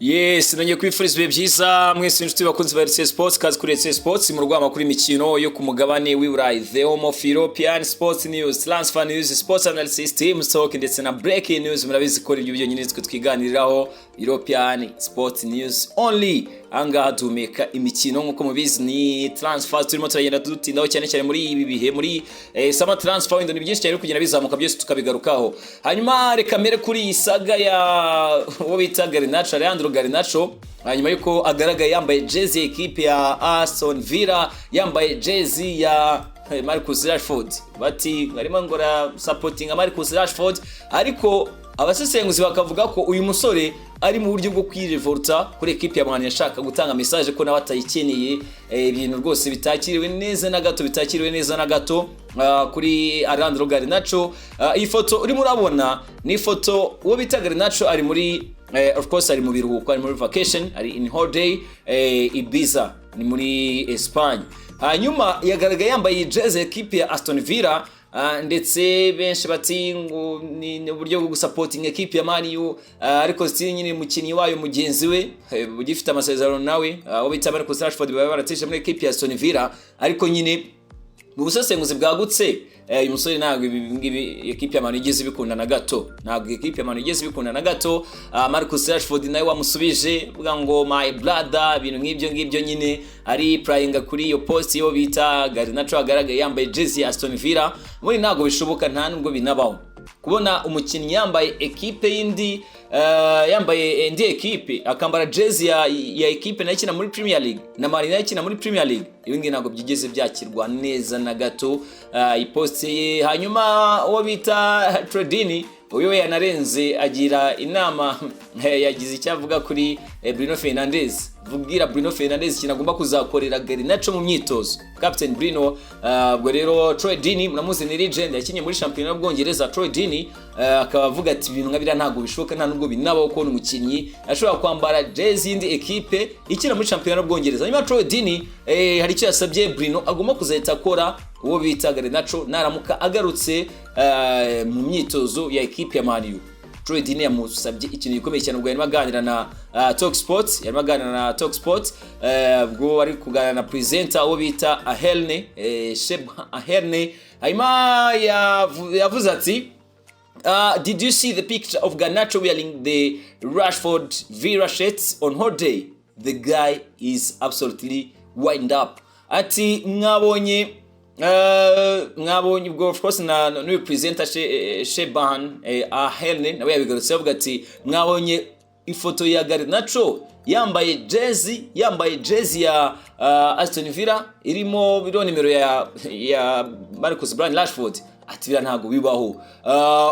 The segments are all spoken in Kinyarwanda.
Yes, nanye kwifuriza byiza mwese inshuti bakunzi ba RC Sports kazi kuri RC Sports mu rwama kuri mikino yo ku mugabane w'Iburayi, the home of European sports news, transfer news, sports analysis, team talk ndetse na breaking news. Murabizi ko ibyo nyine twe twiganiriraho European sports news only. Anga tumeka imikino nkuko mubizi ni transfer turimo turagenda dutindaho cyane muri ibi bihe muri summer transfer window ni byinshi cyane kugenda bizamuka byose tukabigarukaho. Hanyuma reka mere kuri isaga ya wo bita GARNACHO hanyuma yuko agaragaye yambaye jersey equipe ya Aston Villa, yambaye jersey ya Marcus Rashford, bati arimo ngora supporting Marcus Rashford, ariko abasesenguzi bakavuga ko uyu musore ari mu buryo bwo kwirevolta kuri equipe ya MAN yashaka gutanga message ko nawe atayikeneye ibintu rwose bitakiriwe neza na gato kuri GARNACHO. Iyi foto urimo urabona ni foto uwo bita GARNACHO ari muri of course ari mu biruhuko, ari muri vacation, ari in holiday Ibiza ni muri Espagne. Hanyuma yagaragaye yambaye jersey equipe ya Aston Villa, ndetse benshi bati ngo ni uburyo bwo supporting equipe ya Man U, ariko si nyine mukinyi wayo mugenzi we bugifite amasezerano nawe abo bita Marcus Rashford baba baratisha muri equipe ya Aston Villa, ariko nyine mu busesenguzi bwagutse uyu musore ntabwo ibi equipe ya Man igeze bikunda na gato, ntabwo equipe ya Man igeze bikunda na gato. Marcus Rashford nawe wamusubije vuga ngo my brother, ibintu ngibyo nyine ari playing kuri iyo post yo bita GARNACHO agaragaye yambaye jersey ya Aston Villa. Muri ntabwo bishoboka, nta nubwo binabaho kubona umukinnyi yambaye equipe yindi yambaye indi equipe akambara jersey ya equipe nayo ikina muri Premier League na Man nayo ikina muri Premier League. Ibingi ntabwo byigeze byakirwa neza na gato ipost ye. Hanyuma uwo bita Tradini uyo yanarenze agira inama yagize icyavuga kuri Bruno Fernandes, vugira Bruno Fernandes kinagomba kuzakorera GARNACHO mu myitozo. Captain Bruno ubwo rero Tradini muramuzi ni legend yakinye muri championnat y'Ubwongereza. Tradini akaba avuga ati ibintu nkabira ntabwo bishoboka, nta nubwo binabaho ko umukinnyi ashobora kwambara jersey indi equipe ikina muri championnat y'Ubwongereza. Nyuma Tradini hari icyo yasabye Bruno agomba kuzahita akora uwo bita GARNACHO naramuka agarutse mu myitozo ya equipe ya Man U. Tradini yamusabye ikintu gikomeye cyane ubwo yarimo aganira na Talk Sports, ubwo ari kuganira na presenter uwo bita Aherne. Hanyuma yavuze ati did you see the picture of GARNACHO wearing the Rashford Villa shirts on holiday? The guy is absolutely wind up. Ati mwabonye ubwo of course na new presenter Sheban Aherne nawe yabigarutse avuga ati mwabonye ifoto ya GARNACHO yambaye jersey ya Aston Villa irimo biro nimero ya Marcus Rashford. Ati bira ntago bibaho.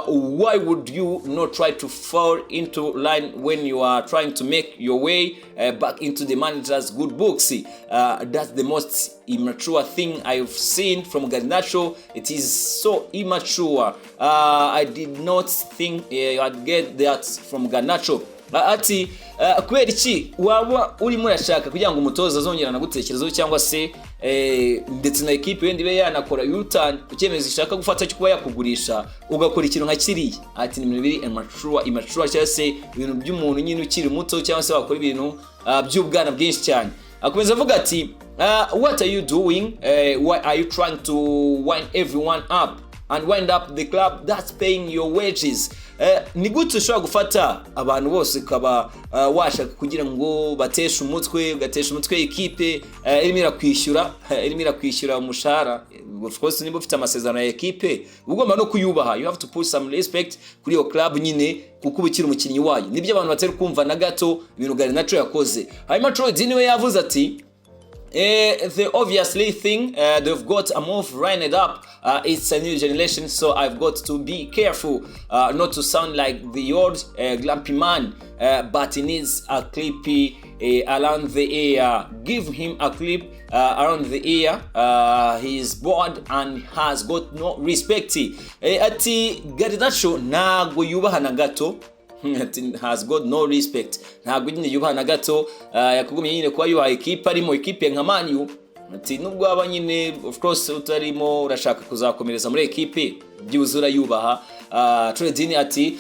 Why would you not try to fall into line when you are trying to make your way back into the manager's good books? That's the most immature thing I've seen from GARNACHO. It is so immature. I did not think I'd get that from GARNACHO. Ati kweri iki waba uri murashaka kugira ngo umutoza azongera na gutekerezaho cyangwa se ndetse na equipe yindi be yanakora U-turn ukemeza ishaka gufata cyo kuba yakugurisha ugakora ikintu nka kiriya. Ati ni biri immature cyangwa se ibintu by'umuntu nyine ukiri muto cyangwa se wakora ibintu by'ubwana bwinshi cyane. Akomeza avuga ati what are you doing? Why are you trying to wind everyone up and wind up the club that's paying your wages? Ni gute ushobora gufata abantu bose kaba washaka kugira ngo bateshe umutwe equipe irimo irakwishyura umushahara. Of course niba ufite amasezerano ya equipe ugomba no kuyubaha, you have to put some respect kuri your club nyine kuko ubukira umukinnyi wayo. Nibyo abantu batari kumva na gato ibintu GARNACHO yakoze. Hanyuma Tradini we yavuze ati the obviously thing they've got a move lined up. It's a new generation, so I've got to be careful not to sound like the old grumpy man, but he needs a clip around the ear. Give him a clip around the ear. He is bored and has got no respect. Ati GARNACHO ntago yubaha na gato, has got no respect, ntabwo nyine yubaha na gato. Yakugumye nyine kwa yuha equipe arimo equipe nka Man U. Ati nubwo aba nyine of course utarimo urashaka kuzakomereza muri equipe byuzura yubaha. Tradini ati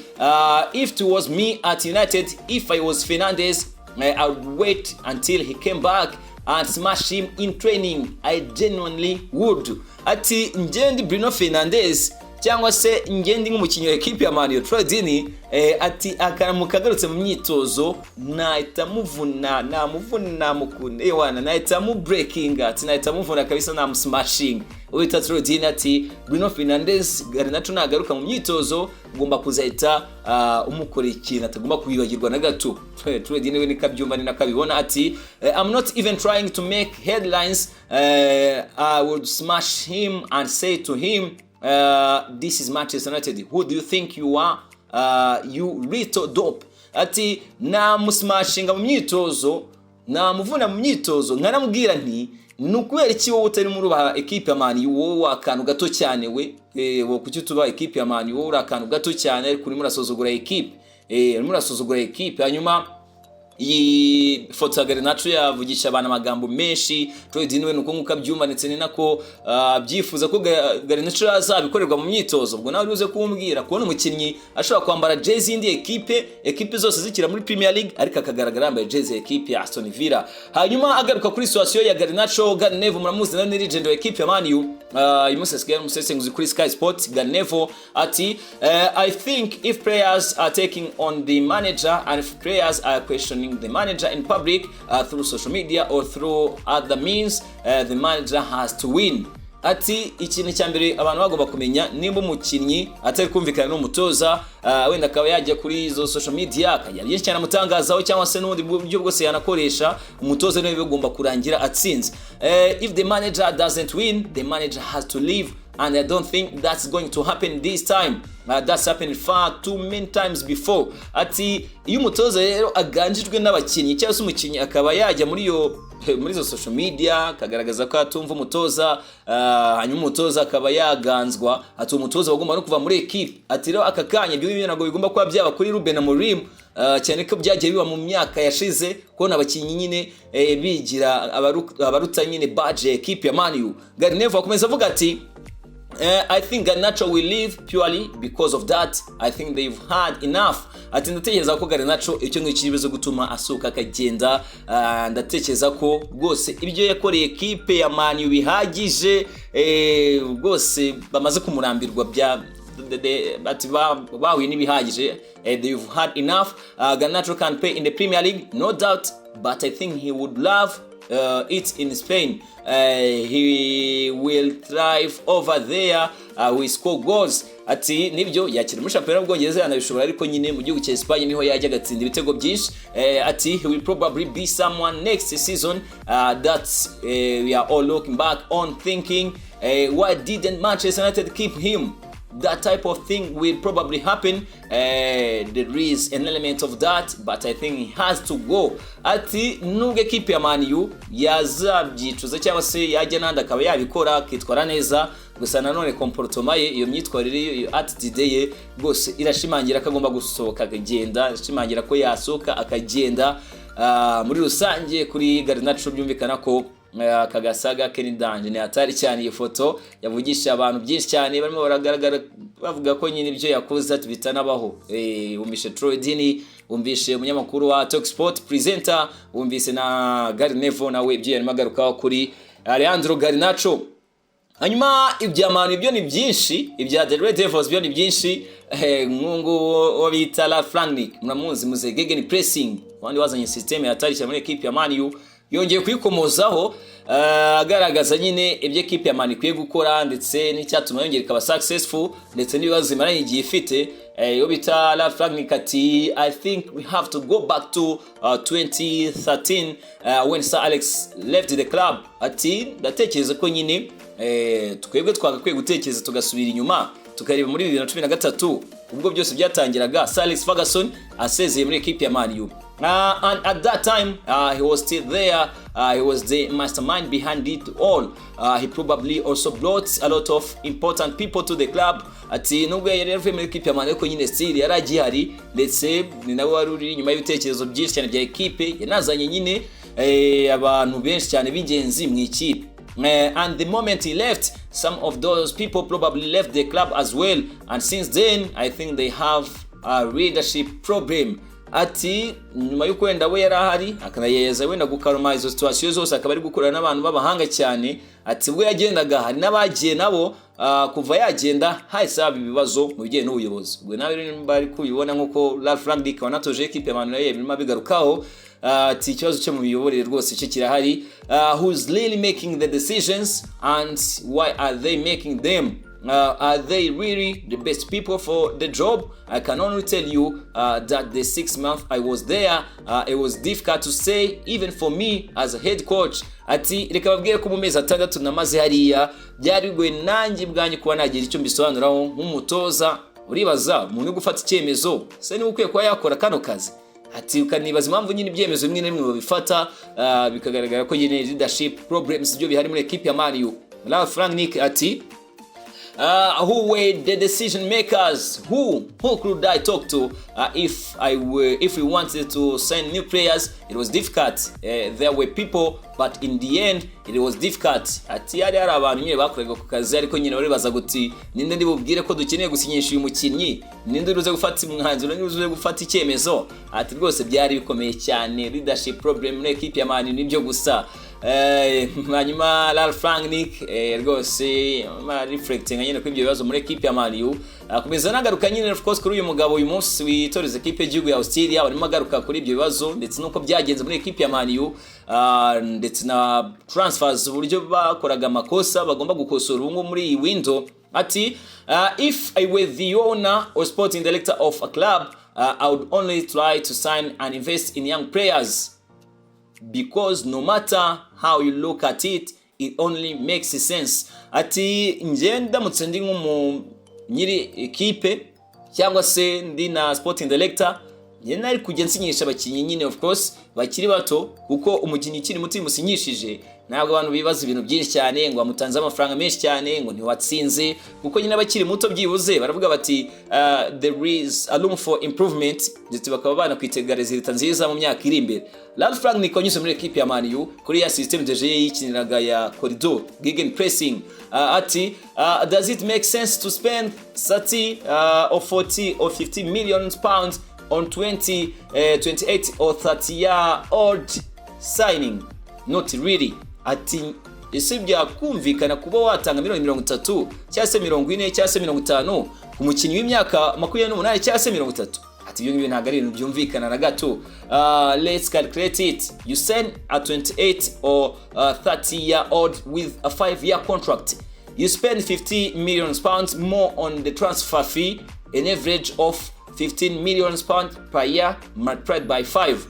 if it was me at United, if I was Fernandes, I would wait until he came back and smash him in training. I genuinely would. Ati ngendi Bruno Fernandes cyangwa se ngendi nk'umukinnyi wa equipe ya Man Utd ati akaramuka agarutse mu myitozo nahita muvuna nahita mu breaking, ati nahita muvuna kabisa na smashing. Uwita Utd ati Bruno Fernandes Garnacho nagaruka mu myitozo ugomba kuzahita umukora ikintu atagomba kwibagirwa na gato. Utd we nikabyumva ni nakabibona ati I'm not even trying to make headlines. I would smash him and say to him, this is Manchester United. Who do you think you are? You little dope. Ati na musmashinga mu myitozo na muvuna mu myitozo nkaramubwira nti nukubera iki wowe utari muri ba equipe ya Man U, wowe akantu gato cyane wo kuki tuba equipe ya Man U, wowe akantu gato cyane ariko urimo urasuzugura equipe hanyuma iyi foto ya Garnacho yavugisha abana amagambo menshi. Utd we nuko nkuka byumva ndetse ni nako byifuza ko Garnacho azabikorerwa mu myitozo. Ubwo nawe uruze kumbwira kubona umukinnyi ashobora kwambara jersey indi equipe zose zikira muri Premier League ariko akagaragara yambaye jersey equipe ya Aston Villa. Hanyuma agaruka kuri situation ya Garnacho. Garnacho muramuzi na legend wa equipe ya Man U. Imusesegera umusesenguzi kuri Sky Sports. Garnacho ati I think if players are taking on the manager and if players are questioning the manager in public through social media or through other means, the manager has to win. Ati ikintu cyambere abantu bagomba kumenya nimba umukinnyi atari kumvikana n'umutoza wenda akaba yajya kuri izo social media akajya cyane mutangazaho cyangwa se n'ubundi buryo bwose yanakoresha, umutoza niwe bigomba kurangira atsinze. If the manager doesn't win, the manager has to leave, and I don't think that's going to happen this time. That's happened far too many times before. Ati iyo umutoza rero aganjijwe n'abakinnyi cyangwa se umukinnyi akaba yajya muri zo social media kagaragaza ko atumva umutoza, hanyuma umutoza akaba yaganzwa, ati umutoza bagomba no kuva muri equipe. Ati rero akakanya ibyo binago bigomba kuba byaba kuri Ruben Amorim, cyane ko byagiye biba mu myaka yashize ko n'abakinnyi nyine bigira abaruta nyine badge equipe ya Man U. Garnacho akomeza avuga ati I think Garnacho will leave purely because of that. I think they've had enough. Ati ndatekereza ko Garnacho icyo ngikiribezo gutuma asuka akagenda. Ndatekereza ko rwose ibyo yakoreye equipe ya Man U bihagije, rwose bamaze kumurambirwa bya but bahuye n'ibihagije. They've had enough. Garnacho can play in the Premier League, no doubt, but I think he would love it in Spain. He will thrive over there. We score goals. Ati nibyo yakira muri championnat y'Ubwongereza yanabishobora, ariko nyine mu gihugu cya Espagne niho yajya gatsinda ibitego byinshi. Ati he will probably be someone next season that we are all looking back on thinking, why didn't Manchester United keep him? That type of thing will probably happen. There is an element of that, but I think he has to go. Ati nubwo equipe ya Man U yazabyicuza cyangwa se yajya nanda akaba yabikora akitwara neza, gusa nanone comportement ye, iyo myitwarire iyo attitude ye bose irashimangira ko agomba gusohoka akagenda, irashimangira ko yasohoka akagenda. Muri rusange kuri Garnacho byumvikana ko kagasaga Kenidanje ni atari cyane. Iyo foto yavugisha abantu byinshi cyane barimo baragaragara bavuga ko nyine ibyo yakoze atubita nabaho. Umbishe Utd, umbishe umunyamakuru wa Talk Sport presenter, umbise na Garnacho nawe ibyo yarimo agarukaho kuri Leandro Garnacho. Hanyuma ibya Man ibyo ni byinshi, ibya The Red Devils byo ni byinshi. Mungu wabita La Flanic muramuzi muze gegen pressing, wandi wazanye system yatari cyane muri equipe ya Man U, yongeye kwikomozaho agaragaza nyine ibyo equipe ya Man ikwiye gukora ndetse n'icyatuma yongera ikaba successful ndetse n'ibibazo imaranye igihe ifite. Yo bita La Flanic ati I think we have to go back to 2013 when Sir Alex left the club. Ati ndatekereza ko nyine twebwe twagakwiye gutekereza tugasubira inyuma tukareba muri 2013 ubwo byose byatangiraga Sir Alex Ferguson asezeye muri equipe ya Man U. And at that time he was still there. He was the mastermind behind it all. He probably also brought a lot of important people to the club. Ati nubwo yari yavuye muri equipe ya Man U ko nyine still yaragihari ndetse ni nawe waruri nyuma y'ibitekerezo byinshi cyane bya equipe yanazanye nyine abantu benshi cyane bigenzi mu ikipe. And the moment he left, some of those people probably left the club as well. And since then, I think they have a leadership problem. ati nyuma y'uko wenda we yarahari akanayeza wenda gukaruma izo situation zose akaba ari gukorana n'abantu babahanga cyane, ati ubwo yagendaga hari n'abagiye nabo kuva yagenda hahise haba ibibazo mu bijyanye n'ubuyobozi. Ubwo nawe bari kubibona nk'uko Ralph Rangnick wanatoje equipe ya Man Utd birimo bigarukaho, ati ikibazo cyo mu miyoborere rwose cyo kirahari. Who's really making the decisions and why are they making them? Are they really the best people for the job? I can only tell you that the 6 months I was there, it was difficult to say even for me as a head coach. Ati reka babwire ko mu mezi 6 namaze hariya byari bigoye nanjye bwanyu kuba nagira icyo mbisobanuraho nk'umutoza. Uribaza umuntu gufata icyemezo se ni ukwiye kuba yakora kano kazi. Ati ukanibaza impamvu nyine ibyemezo bimwe n'imwe babifata bikagaragara ko nyine leadership problems byo bihari muri equipe ya Man U. Ralph Rangnick ati who were the decision makers? Who could I talk to if we wanted to sign new players? It was difficult. There were people, but in the end it was difficult. Ati yari abantu nyine bakorega ku kazi ariko nyine baribaza guti ninde ndibubwire ko dukeneye gusinyisha uyu mukinnyi, ninde uruze gufata umwanzuro, ninde uruze gufata icyemezo. Ati rwose byari bikomeye cyane, leadership problem muri equipe ya Man nibyo gusa. Hanyuma Ralph Rangnick rwose reflecting nyine ko ibyo bibazo muri equipe ya Man U. Akomeza nagaruka nyine of course kuri uyu mugabo uyu munsi witoreza equipe y'igihugu ya Australia, barimo agaruka kuri ibyo bibazo ndetse nuko byagenze muri equipe ya Man U, ndetse na transfers uburyo bakoraga amakosa bagomba gukosora ubu muri iyi window. Ati if I were the owner or sporting director of a club, I would only try to sign and invest in young players, because no matter how you look at it, it only makes sense. Ati nje ndamutse ndi nyiri equipe cyangwa se ndi na sporting director, nje nari kujya nsinyisha abakinnyi nyine of course bakiri bato, kuko umukinnyi kiri muti musinyishije ntabwo abantu bibaza ibintu byinshi cyane ngo amutanze amafaranga menshi cyane ngo ntiwatsinze, kuko nyine abakiri muto byibuze baravuga bati there is a room for improvement, ndetse bakaba bana kwitegariza leta nziza mu myaka iri imbere. Ralph Rangnick wanyuze muri equipe ya Man U kuri ya system de jeu yikiniraga ya corridor gegen pressing. Ati does it make sense to spend 30 or 40 or 50 million pounds on 20, 28 or 30-year-old signing? Not really. Ati ese byakumvikana kuba watanga $30 cyangwa se 40 cyangwa se 50 ku mukinnyi w'imyaka 28 cyangwa se 30? Ati ibyo ngibyo ntabwo ari ibintu byumvikana na gato. Let's calculate it. You sign a 28 or 30-year-old with a 5-year contract. You spend 50 million pounds more on the transfer fee, an average of 15 million pounds per year multiplied by 5.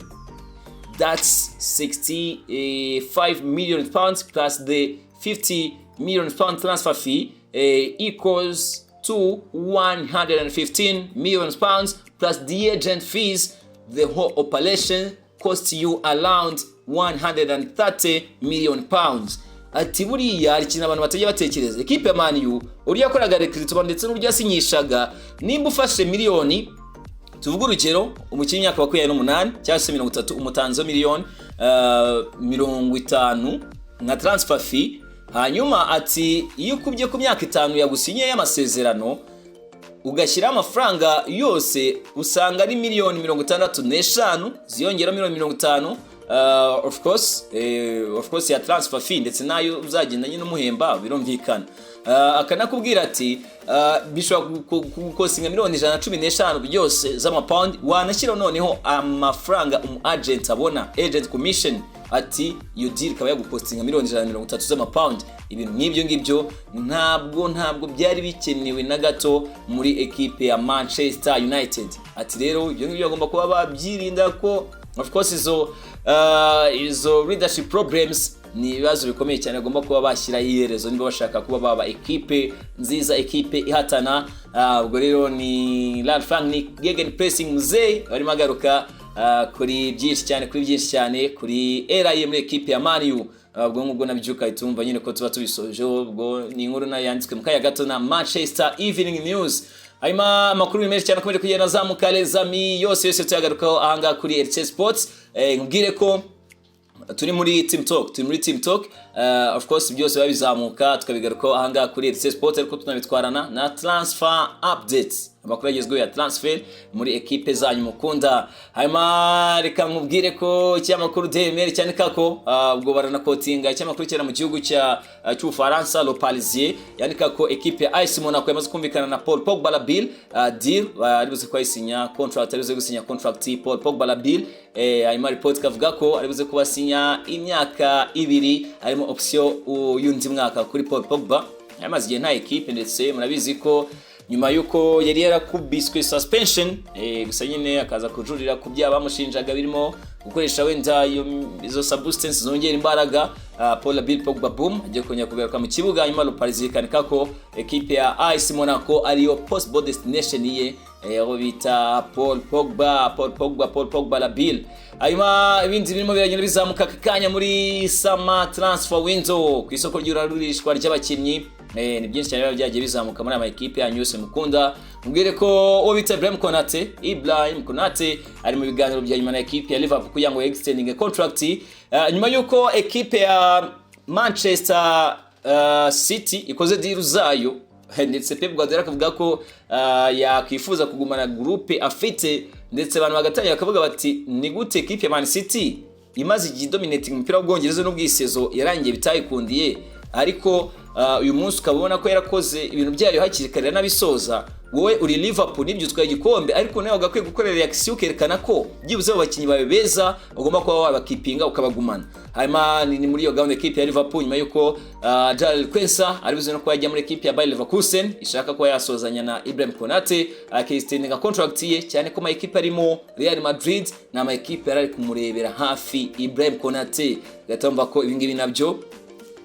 That's 65 million pounds plus the 50 million pound transfer fee equals to 115 million pounds plus the agent fees. The whole operation costs you around 130 million pounds. Ati buriya ari kintu abantu batajya batekereza. Equipe ya Man U uriya koraga recruitment ndetse n'uburyo asinyishaga, nimba ufashe miliyoni tuvuga urugero umukinnyi myaka 28 cyangwa se 30 umutanzo miliyoni 50 nka transfer fee, hanyuma ati iyo ukubye ku myaka 5 yagusinye y'amasezerano ugashyira amafaranga yose usanga ari miliyoni 65 ziyongera miliyoni 50 of course ya transfer fee ndetse nayo uzagenda nyine umuhemba birumvikana. Akanakubwira ati bishobora gukosinga miliyoni 115 byose z'amapound, wanashyira noneho amafaranga agent abona, agent commission. Ati iyo deal kaba yagupostinga miliyoni 130 z'amapound. Ibintu nk'ibyo ngibyo ntabwo byari bikenewe na gato muri equipe ya Manchester United. Ati rero ibyo ngibyo bagomba kuba babyirinda ko of course izo leadership problems ni ibibazo bikomeye cyane agomba kuba bashyira iherezo niba bashaka kuba baba equipe nziza, equipe ihatana. Ubwo rero ni Ralph Rangnick gegen pressing muzee barimo agaruka kuri byinshi cyane kuri era ye muri equipe ya Man U. Ubwo ngubwo nabyuka itumva nyine ko tuba tubisoje. Ubwo ni inkuru na yanditswe mu kaya gato na Manchester Evening News. Hanyuma amakuru menshi cyane akomeje kugenda azamuka lezami yose tuyagarukaho ahanga kuri RC Sports. Nkubwire ko turi muri team talk, of course byose babizamuka tukabigarukaho ahanga kuri RC Sports, ariko tunabitwarana na transfer updates. amakuru agezweho ya transfer muri equipe zanyu mukunda. Hanyuma reka mubwire ko cyamakuru DMR cyane kako ubwo baranakotinga cyamakuru cyera mu gihugu cy'Ufaransa Le Parisien yandika ko equipe ya AS Monaco yamaze kumvikana na Paul Pogba la Bill deal aribuze ko ayisinya contract, aribuze gusinya contract Paul Pogba la Bill. Hanyuma report kavuga ko aribuze kubasinya imyaka 2 harimo option y'undi mwaka kuri Paul Pogba. Yamaze igihe nta equipe ndetse murabizi ko nyuma yuko yari yarakubiswe suspension gusa nyine akaza kujurira ku byaha bamushinjaga birimo gukoresha wenda izo substances zongera imbaraga. Paul Bill Pogba boom agiye kongera kugaruka mu kibuga. Nyuma Le Parisien kanika ko equipe ya AS Monaco ariyo possible destination ye aho bita Paul Pogba la Bill. Hanyuma ibindi birimo biragenda bizamuka kakanya muri summer transfer window ku isoko ry'urarurishwa ry'abakinnyi. Ni byinshi cyane byagiye bizamuka muri ama equipe yanyu yose mukunda. Mubwire ko uwo bita Ibrahim Konate ari mu biganiro bya nyuma na equipe ya Liverpool kugira ngo extending contract nyuma yuko equipe ya Manchester City ikoze deal zayo ndetse Pep Guardiola akavuga ko yakwifuza kugumana groupe afite, ndetse abantu bagatangira akavuga bati ni gute equipe ya Man City imaze igidominating umupira w'Ubwongereza n'ubwisezo yarangiye bitayikundiye, ariko uyu munsi ukabona ko yarakoze ibintu byayo hakiri kare nabisoza. Wowe uri Liverpool nibyo utwaye igikombe, ariko nawe ugakwiye gukorera reaction ukerekana ko byibuze abakinnyi bawe beza ugomba kuba wabakipinga ukabagumana. Hanyuma ni muri iyo gahunda equipe ya Liverpool nyuma yuko Jarl Quensa aribuze no kwajya muri equipe ya Bayer Leverkusen ishaka ko yasozanya na Ibrahim Konate akistendinga contract ye, cyane ko ma equipe arimo Real Madrid na ma equipe yari kumurebera hafi Ibrahim Konate. Gatomba ko ibingibi nabyo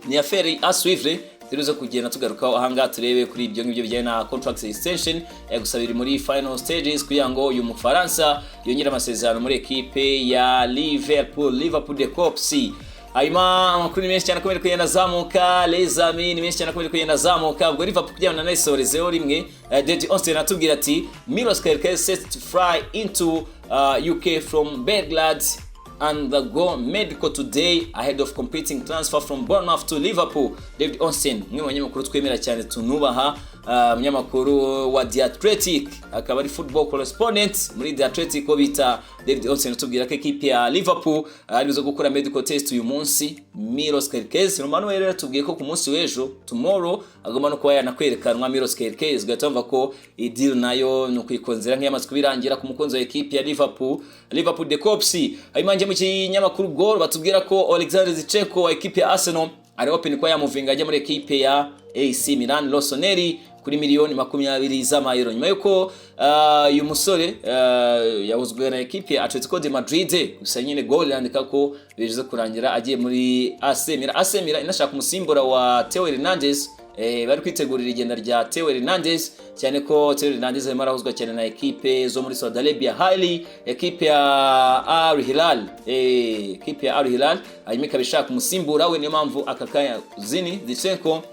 ni affaire à suivre. Turuze kugenda tugarukaho ahanga turebe kuri ibyo ngibyo bijyanye na contract extension gusabira muri final stages kugira ngo uyu Mufaransa yongera amasezerano muri equipe ya Liverpool de Copsi. Hanyuma amakuru menshi cyane akomeje kugenda zamuka, les amis ni menshi cyane akomeje kugenda zamuka. Ubwo Liverpool kujyana na isorezeho rimwe David Austin atubwira ati Milos Kerkez set to fly into UK from Belgrade and go medical today ahead of competing transfer from Bournemouth to Liverpool. David Austin mwe abanyamakuru twemera cyane tunubaha, umunyamakuru wa The Athletic akaba ari football correspondent muri The Athletic ko bita David Austin atubwira ko equipe ya Liverpool arizo gukora medical test uyu munsi. Milos Kerkez Romano rero yatubwiye ko ku munsi w'ejo tomorrow agomba no kuba yanakwerekanwa Milos Kerkez, gatomva ko deal nayo no kwikonzera nk'iyamaze kubirangira ku mukunzi wa equipe ya Liverpool de Copsi. Ayimanje mu kinyamakuru Goal batubwira ko Alexander Zinchenko wa equipe ya Arsenal ari open ko yamuvinga ajya muri equipe ya AC Milan Rossoneri kuri miliyoni 20 z'amayero, nyuma yuko uyu musore yahuzwe na equipe ya Atletico de Madrid. Gusa nyine Goal yandika ko bije kurangira agiye muri AC Milan inashaka umusimbura wa Theo Hernandez. Bari kwitegurira igenda rya Theo Hernandez, cyane ko Theo Hernandez arimo arahuzwa cyane na equipe zo muri Saudi Arabia Highly, equipe ya Al Hilal hanyuma ikabishaka umusimbura we. Niyo mpamvu akakanya Zinchenko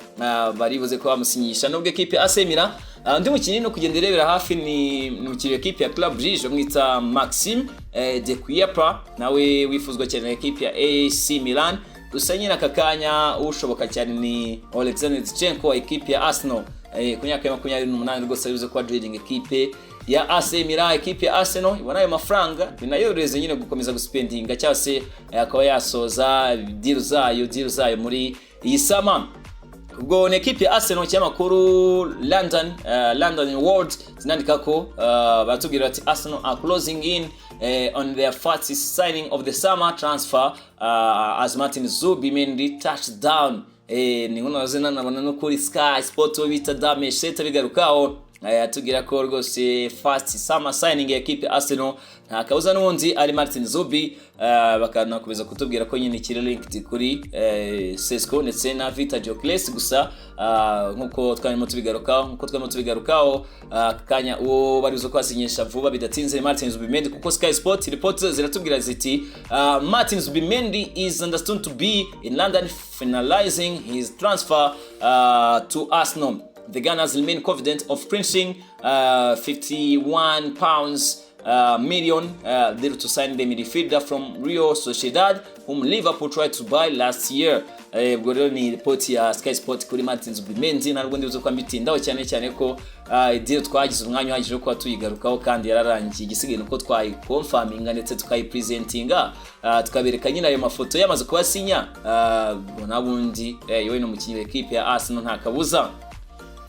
baribuze ko bamusinyisha. Nubwo equipe ya AC Milan ndi mukinyi no kugenda irebera hafi ni mukiri equipe ya Club Brugge mwita Maxime de Kuyapa, nawe wifuzwa cyane na equipe ya AC Milan. Gusa nyine akakanya ushoboka cyane ni Alexander Zinchenko wa equipe ya Arsenal ku myaka ya 28 rwose aribuze kwa trading equipe ya AC Milan. Equipe ya Arsenal ibona ayo mafaranga binayoreze nyine gukomeza guspendinga cyangwa se akaba yasoza deal zayo muri iyi sama. Ubwo ne equipe ya Arsenal cyamakuru London World zinandika ko batubwira ati Arsenal are closing in on their first signing of the summer transfer as Martin Zubimendi touched down. Ni ngono zena nabona no kuri Sky Sport bita Dame Sheta bigarukaho tugira ko rwose first summer signing ya equipe Arsenal nta kauza n'undi ari Martin Zubi. Bakanakomeza kutubwira ko nyine kiri linked kuri Sesco ndetse na Vita Jokles. Gusa nkuko twarimo tubigarukaho kanya uwo barizo kwasinyisha vuba bidatinze Martin Zubimendi, kuko Sky Sport reports ziratubwira ziti Martin Zubimendi is understood to be in London finalizing his transfer to Arsenal. The Gunners remain confident of clinching £51 million there to sign the midfielder from Real Sociedad whom Liverpool tried to buy last year. Ubwo rero ni report ya Sky Sport kuri Martin Zubimendi, ntabwo ndibuze ko mbitindaho cyane ko deal twagize umwanya uhagije wo kuba tuyigarukaho kandi yararangiye. Igisigaye nuko twayiconfirminga ndetse tukayipresentinga tukabereka nyine ayo mafoto yamaze kubasinya nabundi yewe no mukinyi w'equipe ya Arsenal nta kabuza.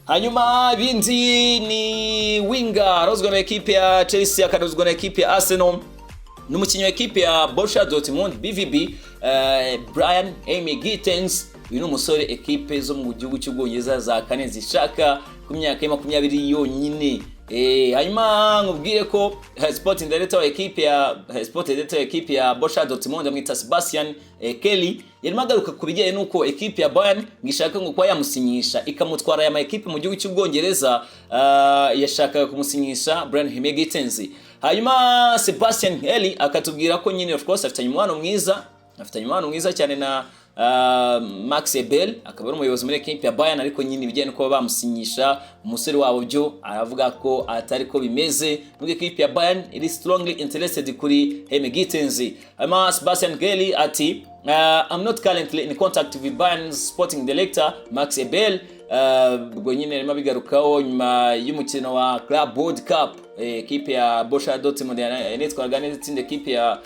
Hanyuma bindi ni winger rozwa na equipe ya Chelsea akanozwa na equipe ya Arsenal n'umukinyi w'equipe ya Borussia Dortmund BVB Brian Gittens. Uyu n'umusore equipe zo mu gihugu cy'Ubwongereza za kane zishaka ku myaka ya 20 yonyine. Hanyuma nkubwire ko Sporting Director wa equipe ya Borussia Dortmund amwita Sebastian Kelly yarimo agaruka ku bijyanye nuko equipe ya Bayern ngishaka ngo kwa yamusinyisha ikamutwara ya ma equipe mu gihugu cy'Ubwongereza yashaka kumusinyisha Brian Gittens. Hanyuma Sebastian Kelly akatubwira ko nyine of course afitanye umwana mwiza cyane na Max Ebel akaba ari umuyobozi muri equipe ya Bayern, ariko nyine bijyanye ko bamusinyisha umusore wabo byo aravuga ko atari ko bimeze muri equipe ya Bayern iri strongly interested kuri Gittens. Ama Sebastian Kelly ati I'm not currently in contact with Bayern's sporting director Max Ebel. Ubwo nyine arimo bigarukaho nyuma y'umukino wa Club World Cup equipe ya Borussia Dortmund yanitwaraga neza itsinda equipe ya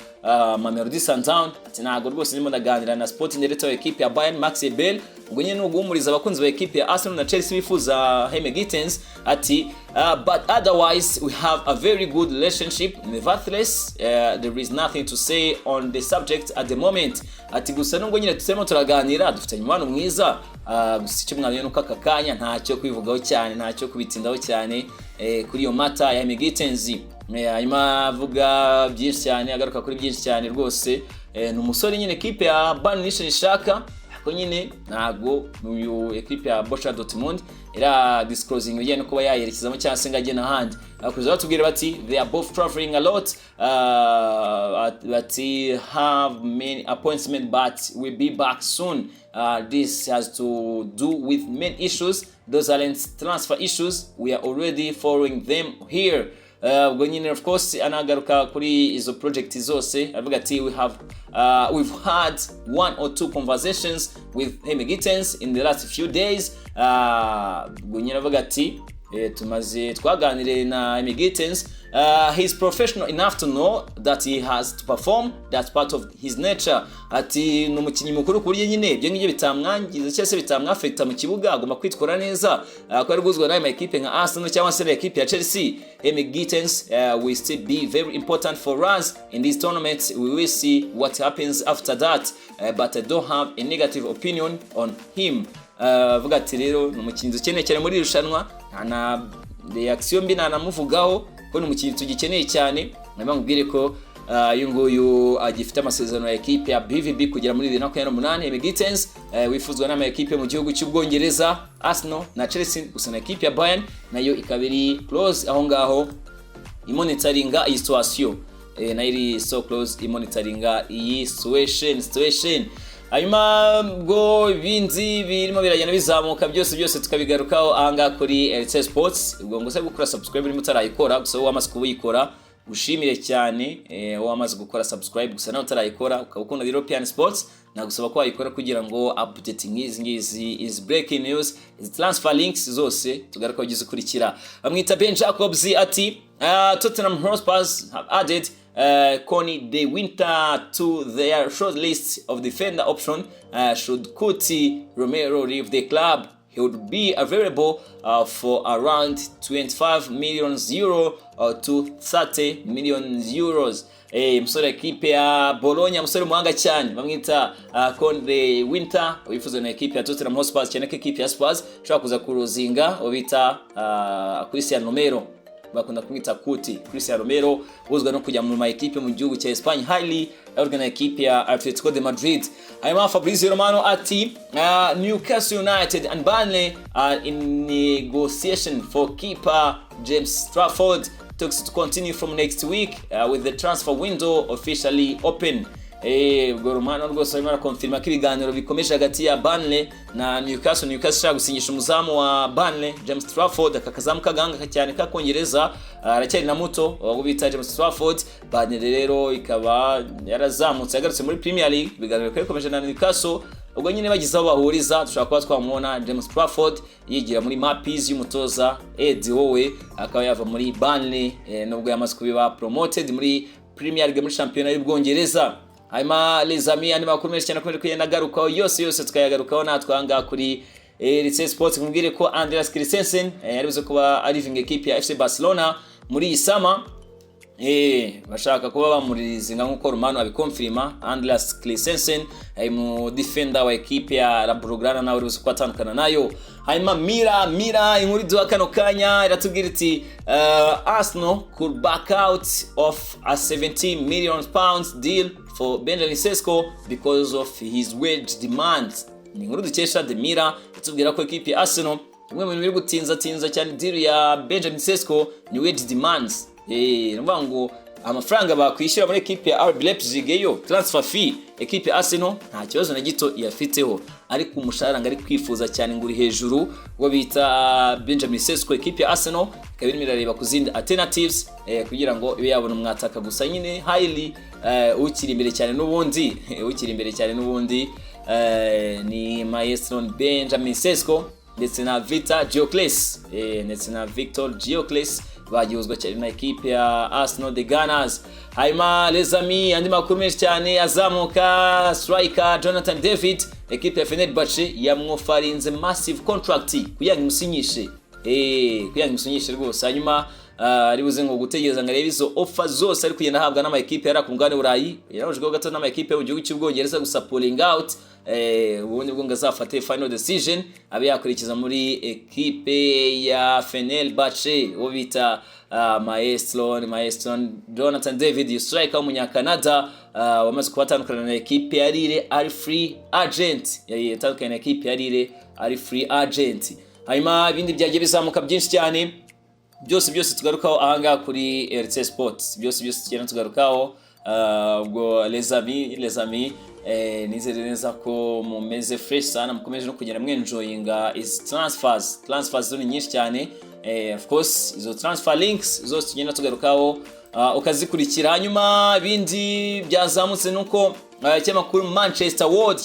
Mamelodi Sundowns. Ati ntago rwose ndimo ndaganira na sporting director wa equipe ya Bayern Max Ebel. Ubwo nyine n'uguhumuriza abakunzi ba equipe ya Arsenal na Chelsea bifuza Gittens. Ati but otherwise we have a very good relationship. Nevertheless there is nothing to say on the subject at the moment. Ati gusa nubwo nyine tutsemo turaganira dufitanye umwana mwiza gusa icyo mwanyo nuko akakanya ntacyo kwivugaho cyane ntacyo kubitindaho cyane kuri iyo mata ya Gittens. Hanyuma avuga byinshi cyane agaruka kuri byinshi cyane rwose. Ni umusore nyine equipe ya Bayern ishaka ko nyine ntago uyu equipe ya Borussia Dortmund era disclosing bijyanye no kuba yayerekezamo cyangwa se ngajye n'ahandi. Akuze batubwira bati they are both traveling a lot but have many appointments but will be back soon. This has to do with main issues. Those aren't transfer issues. We are already following them here. Ubwo nyine of course anagaruka kuri izo project zose avuga ati we've had one or two conversations with Gittens in the last few days. Ubwo nyine avuga ati tumaze twaganire na Gittens. He's professional enough to know that he has to perform. That's part of his nature. Ati n'umukinyi mukuru kuri nyine ibyo ngibyo bitamwangiza cyangwa se bitamwafecta mu kibuga agomba kwitwara neza ko ari guzwa na equipe nka Arsenal cyangwa se equipe ya Chelsea. Gittens will still be very important for us in this tournament. We will see what happens after that, but I don't have a negative opinion on him. Vuga ati rero n'umukinyi ukeneye cyane muri irushanwa na reaction mbi namuvugaho ko n'umukinyi tugikeneye cyane. Nyuma ngubwire ko uyu nguyu agifite amasezerano ya equipe ya BVB kugera muri 2028. Gittens wifuzwa n'ama equipe mu gihugu cy'Ubwongereza Arsenal na Chelsea, gusa na equipe ya Bayern nayo ikabiri close aho ngaho imonitoringa iyi situation na iri so close imonitoringa iyi situation. Hanyuma bwo binzi birimo biragenda bizamuka byose tukabigarukaho ahanga kuri RC Sports. Ubwo ngo se gukora subscribe uri mutarayikora gusa wamaze kubuyikora ushimire cyane wamaze gukora subscribe gusa nawe utarayikora ukabukunda European Sports nagusaba ko wayikora kugira ngo updating ngizi is breaking news is transfer links zose tugaruka ugize kurikira. Bamwita Ben Jacobs ati Tottenham Hotspur have added Connie De Winter to their short list of defender option. Should Kuti Romero leave the club, he would be available for around 25 million euro to 30 million euros. Musore equipe ya Bologna, musore muhanga cyane bamwita Connie De Winter wifuza na equipe ya Tottenham Hotspur cyane ko equipe ya Spurs shaka kuza kuruzinga obita Cristiano Romero bakunda kumwita Kuti. Cristiano Romero uzwa no kujya mu ma equipe mu gihugu cya Espagne highly organized equipe ya Atletico de Madrid. Hanyuma Fabrizio Romano ati Newcastle United and Burnley are in negotiation for keeper James Trafford. Talks to continue from next week with the transfer window officially open. ubwo Romano rwose arimo arakonfirma ko ibiganiro bikomeje hagati ya Burnley na Newcastle ishaka gusinyisha umuzamu wa Burnley James Trafford, akakazamu kaganga cyane kakongereza, aracyari na muto wo bita James Trafford. Burnley rero ikaba yarazamutse yagarutse muri Premier League, ibiganiro bikomeje na Newcastle, ubwo nyine bagize aho bahuriza dushaka kuba twamubona James Trafford yigira muri Mapies y'umutoza Ed Wowe, akaba yava muri Burnley nubwo yamaze kubiba promoted muri Premier League muri Championnat y'Ubwongereza. Hanyuma les amis, andi makuru menshi cyane akomeje kugenda agarukaho yose tukayagarukaho natwe aha ngaha kuri RC Sports. Kumubwire ko Andreas Christensen yaribuze kuba arriving equipe ya FC Barcelona muri iyi sama, bashaka kuba bamuririzinga nkuko Romano abikonfirma. Andreas Christensen mu defender wa equipe ya La Blaugrana nawe uribuze ko atandukana nayo. Hanyuma Mira inkuru duha kano kanya iratubwira iti Arsenal could back out of a 17 million pounds deal for Benjamin Sesko because of his wage demands. Ni inkuru dukesha The Mirror itubwira ko equipe ya Arsenal imwe mu bintu biri gutinza cyane deal ya Benjamin Sesko ni wage demands. Numva ngo amafaranga bakwishyura muri equipe ya RB Leipzig yo transfer fee, equipe ya Arsenal nta kibazo na gito yafiteho, ariko umushahara ngari kwifuza cyane nguri hejuru wo bita Benjamin Sesko. Equipe ya Arsenal kabiri mirareba kuzindi alternatives kugira ngo ibe yabona umwataka gusa nyine highly ukiri imbere cyane n'ubundi ni Maestro Benjamin Sesko ndetse na Victor Gyökeres bagihuzwa cyane na equipe ya Arsenal the Gunners. Hanyuma les amis, andi makuru menshi cyane azamuka striker Jonathan David, equipe ya Fenerbahce yamwofarinze massive contract kugira imusinyishe rwose. Hanyuma aribuze ngo gutegereza ngarebe izo offer zose ari kugenda ahabwa n'ama equipe yari akungane Burayi, yarabujwe gato n'ama equipe mu gihugu cy'Ubwongereza gusa pulling out, ubundi bwo ngazafate final decision abe yakurikiza muri equipe ya Fenerbahce wo bita Maestro Jonathan David, striker w'umunyakanada wamaze kubatandukana na equipe ya Lille ari free agent, yatandukanye na equipe ya Lille ari free agent. Hanyuma ibindi byagiye bizamuka byinshi cyane, byose tugarukaho aha ngaha kuri RC Sports, byose tugenda tugarukaho. Ubwo les amis nizere neza ko mumeze fresh sana, mukomeje no kugenda mwenjoyinga is transfers zone nyinshi cyane. Of course izo transfer links zose tugenda tugarukaho ukazikurikira. Hanyuma ibindi byazamutse nuko cyamakuru Manchester World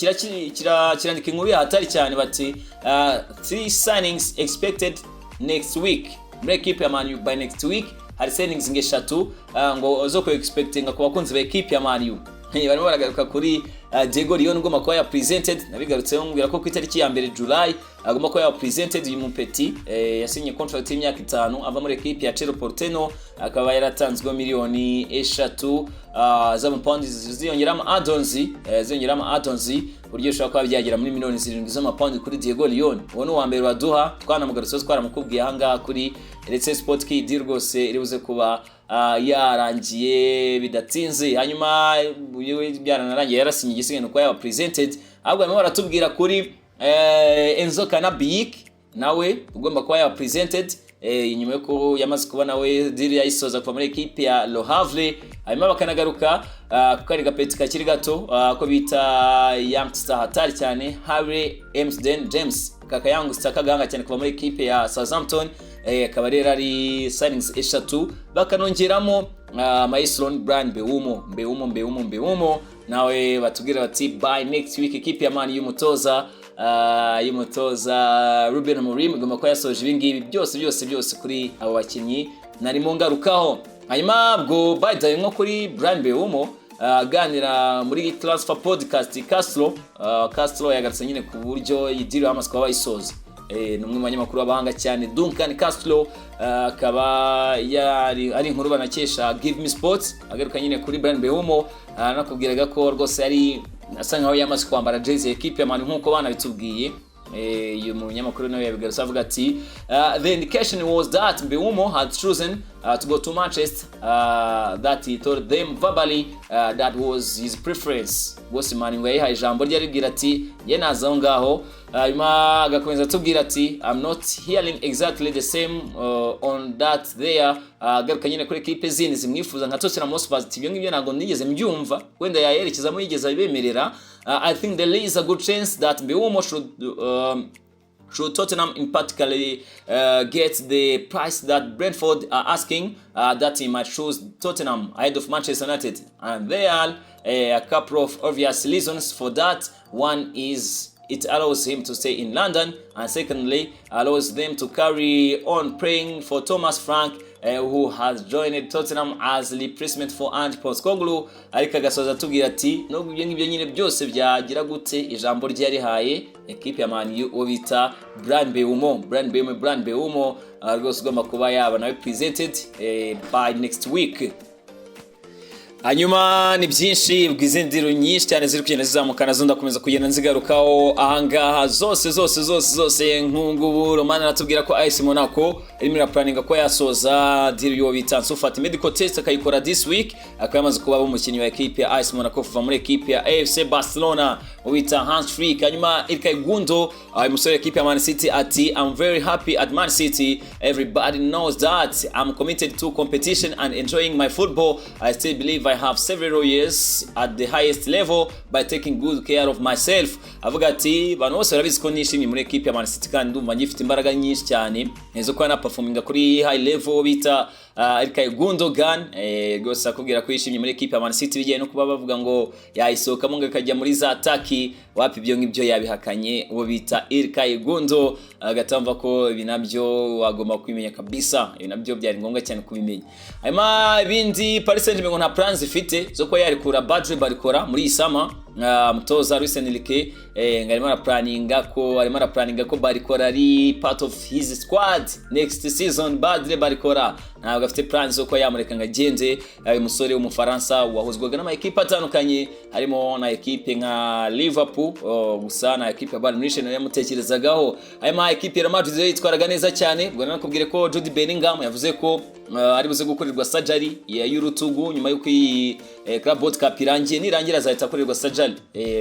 kirandika inkuru hatari cyane bati 3 signings expected next week. Muri equipe ya Man U by next week hari signings ngeshatu ngo zo ko expectinga ku bakunzi ba equipe ya Man U. Barimo baragaruka kuri Diego Leon ngoma ko ya presented, nabigarutseho mbwira ko ku itariki ya 2 July agomba ko ya presented uyu mupeti yasinye contract y'imyaka 5 ava muri equipe ya Cerro Porteño, akaba yaratanzwe miliyoni 3 z'amapaundi ziyongeramo addons buryo ushobora kuba byagera muri miliyoni 7 z'amapaundi kuri Diego Leon. Uwo ni uwa mbere baduha, twanamugarutseho twaramukubwiye aha ngaha kuri RC Sport Kid rwose iribuze kuba yarangiye bidatinze. Hanyuma byaranarangiye yarasinye igisigeno kwa ya presented, ahubwo barimo baratubwira kuri Enzo Canabik nawe ugomba kuba ya presented inyuma yo yamaze kuba nawe deal yayisoza kuva muri equipe ya Le Havre. Hanyuma bakanagaruka kukari gapeti kakiri gato ko bita youngster hatari cyane Harry Amsden James, kaka youngster kaganga cyane kuva muri equipe ya Southampton, akaba rero ari signings 3 bakanongeramo Maestro Brand Mbeumo nawe batubwira bati by next week equipe ya Man y'umutoza Ruben Amorim igomba ko yasoje ibingibi byose kuri abo bakinnyi narimo ngarukaho. Hanyuma bwo bajya nko kuri Brand Mbeumo aganira muri transfer podcast Castro yagarutse nyine ku buryo yidiri amaze kuba bayisoza. Numwe mu banyamakuru abahanga cyane Duncan Castro akaba ari inkuru banakesha Give Me Sports, agaruka nyine kuri Brand Mbeumo nakubwiraga ko rwose ari asa nkaho yamaze kwambara jersey equipe ya Man nkuko bana bitubwiye. Uyu munyamakuru nawe yabigarutse avuga ati the indication was that Mbeumo had chosen to go to Manchester, that he told them verbally that was his preference. Bose Man ngo yayihaye ijambo rye aribwira ati ye naza ngaho, hanyuma agakomeza atubwira ati I'm not hearing exactly the same on that there. Garuka nyine kuri equipe zindi zimwifuza nka Tottenham Hotspur, ibyo ngibyo ntabwo nigeze mbyumva, wenda yayerekezamo yigeze abemerera. I think there is a good chance that Mbeumo should Tottenham in particularly get the price that Brentford are asking, that he might choose Tottenham ahead of Manchester United. And there are a couple of obvious reasons for that. One is it allows him to stay in London, and secondly allows them to carry on praying for Thomas Frank, who has joined Tottenham as replacement for Ange Postecoglou. Ariko agasoza tubwira ati nubwo ibyo ngibyo nyine byose byagira gute, ijambo rye yarihaye equipe ya Man U bita Bryan Mbeumo rwose ugomba kuba yaba nawe presented by next week. Hanyuma ni byinshi bw'izindiro nyinshi cyane ziri kugenda zizamukana zo ndakomeza kugenda nzigarukaho ahangaha zose nk'ubu Roman aratubwira ko AS Monaco irimo planning ko yasoza deal yo bita Nsufati medical test akayikora this week, akamaze kuba umukinnyi wa equipe ya AS Monaco kuva muri equipe ya AFC Barcelona ubita Hans Flick. Hanyuma Ilkay Gundo umusore equipe ya Man City ati I'm very happy at Man City, everybody knows that I'm committed to competition and enjoying my football. I still believe I have several years at the highest level by taking good care of myself. Avuga ati bantu bose barabizi ko nishimye muri equipe ya Man City kandi ndumva ngifite imbaraga nyinshi cyane nezo ko na performing kuri high level bita Ilkay Gundogan. Gose akubwira ko yishimye muri equipe ya Man City bigiye no kuba bavuga ngo yayisoka mu ngakajya muri za ataki, wapi ibyo ngibyo yabihakanye uwo bita Ilkay Gundo. Agatamva ko ibinabyo wagomba kwimenya kabisa, ibinabyo byari ngombwa cyane kubimenya. Hanyuma ibindi Paris Saint-Germain nta plans ifite zo ko yarikura Badre barikora muri isama. Mutoza Luis Enrique arimo araplanninga ko barikora ari part of his squad next season. Badre barikora ntabwo afite plans zo ko yamureka ngagende. Umusore w'umufaransa wahozwaga n'ama equipe atandukanye harimo na equipe nka Liverpool, gusa na equipe ya Bayern Munich yamutekerezagaho. Hanyuma equipe ya Madrid yitwaraga neza cyane, ubwo nakubwire ko Jude Bellingham yavuze ko ari buze gukorerwa surgery y'urutugu nyuma y'uko iyi Club World Cup nirangira azahita akorerwa surgery,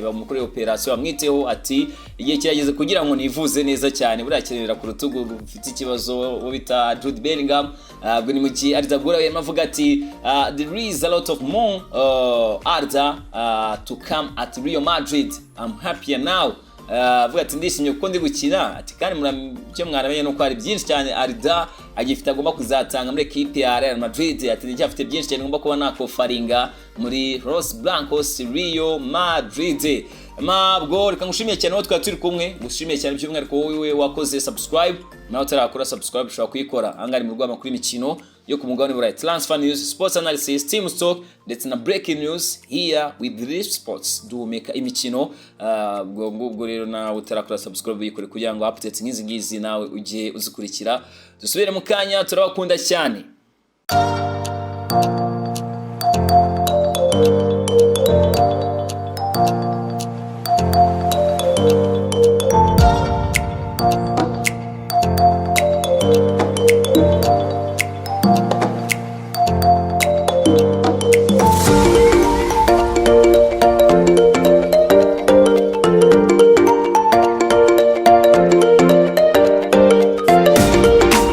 bamukoreye operation bamwiteho. Ati igihe kirageze kugira ngo nivuze neza cyane, burakerera ku rutugu rufite ikibazo bita Jude Bellingham. Ubwo ni mugi Arizagura yamavuga ati there is a lot of more Arda to come at Real Madrid, I'm happier now. Avuga ati ndishimye kuko ndi gukina, ati kandi muramcyo mwaramenye no ko ari byinshi cyane Arda agifite agomba kuzatanga muri equipe ya Real Madrid. Ati cyafite byinshi cyane ngomba kuba nakofaringa muri Los Blancos Real Madrid. Mabwo reka ngushimiye cyane twari turi kumwe, ngushimiye cyane by'umwihariko wowe wakoze subscribe, nawe utarakora subscribe ushobora kuyikora. Angari mu rwego makuru imikino yo ku mugabane burayi, transfer news, sports analysis, team talk ndetse na breaking news here with Rich Sports. Duhumeka imikino. Ubwo rero nawe utarakora subscribe uyikore kugira ngo updates nk'izi ngizi nawe ujye uzikurikira. Dusubire mu kanya, turabakunda cyane.